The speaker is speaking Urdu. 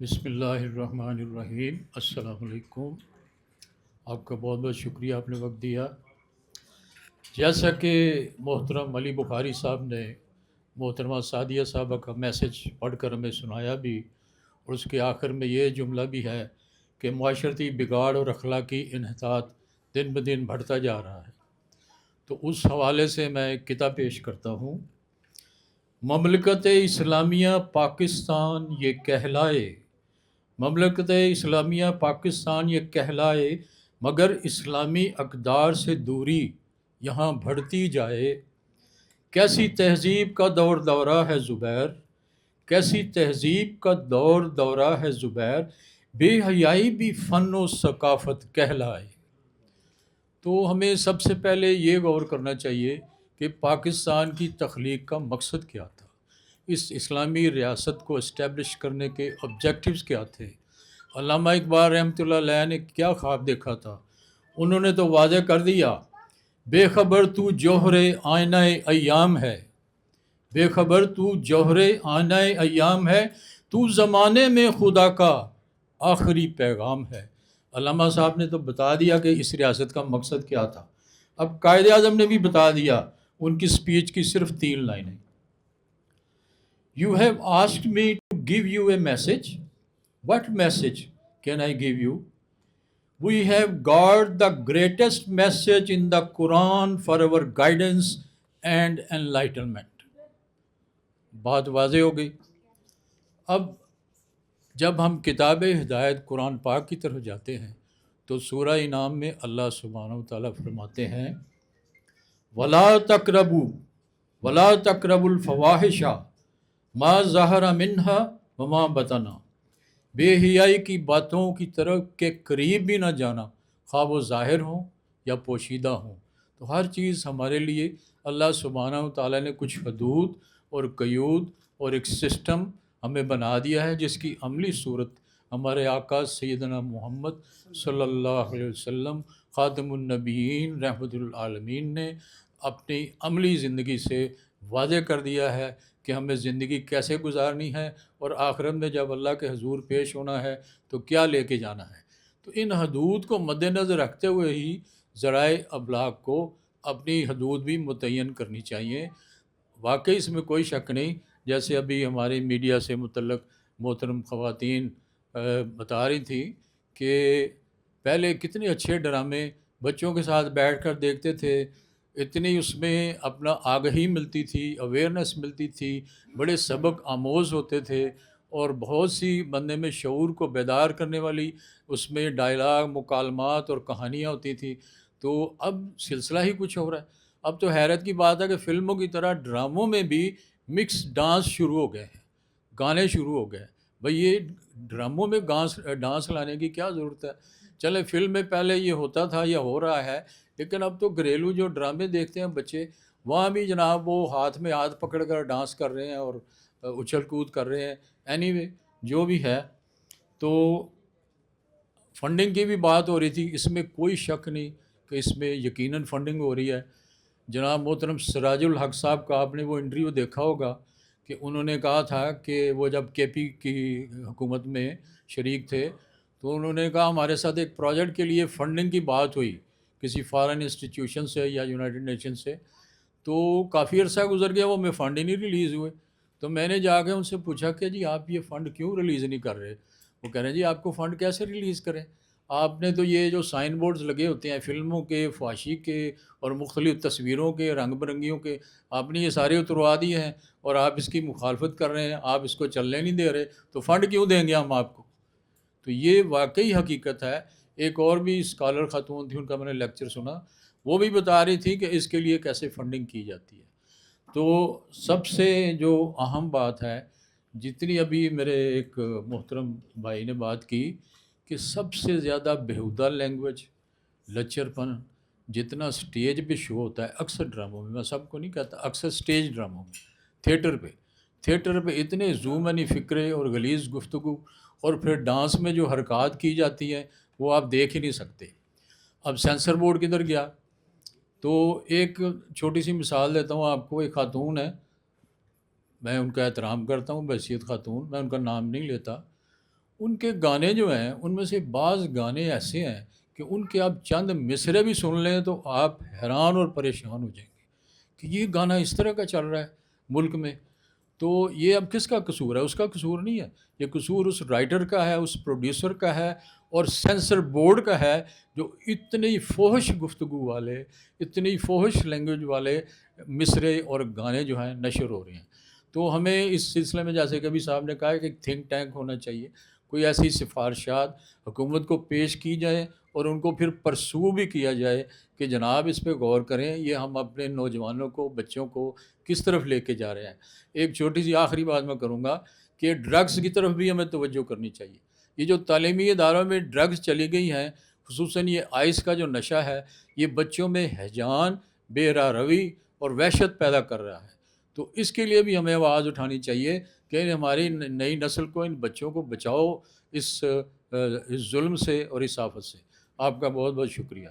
بسم اللہ الرحمن الرحیم۔ السلام علیکم۔ آپ کا بہت بہت شکریہ، آپ نے وقت دیا۔ جیسا کہ محترم علی بخاری صاحب نے محترمہ سعدیہ صاحبہ کا میسج پڑھ کر ہمیں سنایا بھی، اور اس کے آخر میں یہ جملہ بھی ہے کہ معاشرتی بگاڑ اور اخلاقی انحطاط دن بدن بڑھتا جا رہا ہے، تو اس حوالے سے میں ایک کتاب پیش کرتا ہوں۔ مملکت اسلامیہ پاکستان یہ کہلائے، مملکت اسلامیہ پاکستان یہ کہلائے، مگر اسلامی اقدار سے دوری یہاں بڑھتی جائے۔ کیسی تہذیب کا دور دورہ ہے زبیر، کیسی تہذیب کا دور دورہ ہے زبیر، بے حیائی بھی فن و ثقافت کہلائے۔ تو ہمیں سب سے پہلے یہ غور کرنا چاہیے کہ پاکستان کی تخلیق کا مقصد کیا تھا، اس اسلامی ریاست کو اسٹیبلش کرنے کے آبجیکٹیوز کیا تھے۔ علامہ اقبال رحمۃ اللہ علیہ نے کیا خواب دیکھا تھا؟ انہوں نے تو واضح کر دیا، بے خبر تو جوہر آئینہ ایام ہے، بے خبر تو جوہر آئینہ ایام ہے، تو زمانے میں خدا کا آخری پیغام ہے۔ علامہ صاحب نے تو بتا دیا کہ اس ریاست کا مقصد کیا تھا۔ اب قائد اعظم نے بھی بتا دیا، ان کی سپیچ کی صرف 3 لائنیں۔ You have asked me to give you a message. What message can I give you? We have got the greatest message in the Quran for our guidance and enlightenment. بات واضح ہو گئی۔ اب جب ہم کتاب ہدایت قرآن پاک کی طرف جاتے ہیں تو سورہ انعام میں اللہ سبحانہ و تعالیٰ فرماتے ہیں، وَلَا تَقْرَبُوا وَلَا تَقْرَبُوا الْفَوَاحِشَ ما ظہر منہا وما بطنا، بے حیائی کی باتوں کی طرف کے قریب بھی نہ جانا، خواہ وہ ظاہر ہوں یا پوشیدہ ہوں۔ تو ہر چیز ہمارے لیے اللہ سبحانہ و تعالیٰ نے کچھ حدود اور قیود اور ایک سسٹم ہمیں بنا دیا ہے، جس کی عملی صورت ہمارے آقا سیدنا محمد صلی اللہ علیہ وسلم خاتم النبیین رحمۃ العالمین نے اپنی عملی زندگی سے واضح کر دیا ہے کہ ہمیں زندگی کیسے گزارنی ہے، اور آخرت میں جب اللہ کے حضور پیش ہونا ہے تو کیا لے کے جانا ہے۔ تو ان حدود کو مد نظر رکھتے ہوئے ہی ذرائع ابلاغ کو اپنی حدود بھی متعین کرنی چاہیے۔ واقعی اس میں کوئی شک نہیں، جیسے ابھی ہماری میڈیا سے متعلق محترم خواتین بتا رہی تھیں کہ پہلے کتنے اچھے ڈرامے بچوں کے ساتھ بیٹھ کر دیکھتے تھے، اتنی اس میں اپنا آگہی ملتی تھی، اویئرنیس ملتی تھی، بڑے سبق آموز ہوتے تھے، اور بہت سی بندے میں شعور کو بیدار کرنے والی اس میں ڈائلاگ، مکالمات اور کہانیاں ہوتی تھیں۔ تو اب سلسلہ ہی کچھ ہو رہا ہے۔ اب تو حیرت کی بات ہے کہ فلموں کی طرح ڈراموں میں بھی مکس ڈانس شروع ہو گئے ہیں، گانے شروع ہو گئے ہیں۔ بھئی یہ ڈراموں میں ڈانس لانے کی کیا ضرورت ہے؟ چلے فلم میں پہلے یہ ہوتا تھا یا ہو رہا ہے، لیکن اب تو گھریلو جو ڈرامے دیکھتے ہیں بچے، وہاں بھی جناب وہ ہاتھ میں ہاتھ پکڑ کر ڈانس کر رہے ہیں اور اچھل کود کر رہے ہیں۔ اینی وے جو بھی ہے، تو فنڈنگ کی بھی بات ہو رہی تھی، اس میں کوئی شک نہیں کہ اس میں یقیناً فنڈنگ ہو رہی ہے۔ جناب محترم سراج الحق صاحب کا آپ نے وہ انٹرویو دیکھا ہوگا کہ انہوں نے کہا تھا کہ وہ جب کے پی کی حکومت میں شریک تھے تو انہوں نے کہا ہمارے ساتھ ایک پروجیکٹ کے لیے فنڈنگ کی بات ہوئی کسی فارن انسٹیٹیوشن سے یا یونائٹڈ نیشن سے، تو کافی عرصہ گزر گیا، وہ میں فنڈ ہی نہیں ریلیز ہوئے۔ تو میں نے جا کے ان سے پوچھا کہ جی آپ یہ فنڈ کیوں ریلیز نہیں کر رہے؟ وہ کہہ رہے ہیں جی آپ کو فنڈ کیسے ریلیز کریں، آپ نے تو یہ جو سائن بورڈز لگے ہوتے ہیں فلموں کے، فحاشی کے اور مختلف تصویروں کے، رنگ برنگیوں کے، آپ نے یہ سارے اتروا دیے ہیں اور آپ اس کی مخالفت کر رہے ہیں، آپ اس کو چلنے نہیں دے رہے، تو فنڈ کیوں دیں گے ہم آپ کو؟ تو یہ واقعی حقیقت ہے۔ ایک اور بھی اسکالر خاتون تھی، ان کا میں نے لیکچر سنا، وہ بھی بتا رہی تھی کہ اس کے لیے کیسے فنڈنگ کی جاتی ہے۔ تو سب سے جو اہم بات ہے، جتنی ابھی میرے ایک محترم بھائی نے بات کی کہ سب سے زیادہ بیہودہ لینگویج، لچر پن جتنا سٹیج پہ شو ہوتا ہے، اکثر ڈراموں میں، میں سب کو نہیں کہتا، اکثر سٹیج ڈراموں میں، تھیٹر پہ اتنے زوم یعنی فکرے اور غلیظ گفتگو، اور پھر ڈانس میں جو حرکات کی جاتی ہیں وہ آپ دیکھ ہی نہیں سکتے۔ اب سینسر بورڈ کدھر گیا؟ تو ایک چھوٹی سی مثال دیتا ہوں آپ کو۔ ایک خاتون ہے، میں ان کا احترام کرتا ہوں بحیثیت خاتون، میں ان کا نام نہیں لیتا، ان کے گانے جو ہیں ان میں سے بعض گانے ایسے ہیں کہ ان کے آپ چند مصرے بھی سن لیں تو آپ حیران اور پریشان ہو جائیں گے کہ یہ گانا اس طرح کا چل رہا ہے ملک میں. تو یہ اب کس کا قصور ہے؟ اس کا قصور نہیں ہے، یہ قصور اس رائٹر کا ہے، اس پروڈیوسر کا ہے اور سینسر بورڈ کا ہے جو اتنی فوحش گفتگو والے، اتنی فوحش لینگویج والے مصرے اور گانے جو ہیں نشر ہو رہے ہیں. تو ہمیں اس سلسلے میں جیسے کبھی صاحب نے کہا کہ ایک تھنک ٹینک ہونا چاہیے، کوئی ایسی سفارشات حکومت کو پیش کی جائیں اور ان کو پھر پرسو بھی کیا جائے کہ جناب اس پہ غور کریں، یہ ہم اپنے نوجوانوں کو، بچوں کو کس طرف لے کے جا رہے ہیں. ایک چھوٹی سی آخری بات میں کروں گا کہ ڈرگس کی طرف بھی ہمیں توجہ کرنی چاہیے. یہ جو تعلیمی اداروں میں ڈرگس چلی گئی ہیں، خصوصاً یہ آئس کا جو نشہ ہے، یہ بچوں میں ہیجان، بے راہ روی اور وحشت پیدا کر رہا ہے. تو اس کے لیے بھی ہمیں آواز اٹھانی چاہیے کہ ہماری نئی نسل کو، ان بچوں کو بچاؤ اس ظلم سے اور اس آفت سے. آپ کا بہت بہت شکریہ.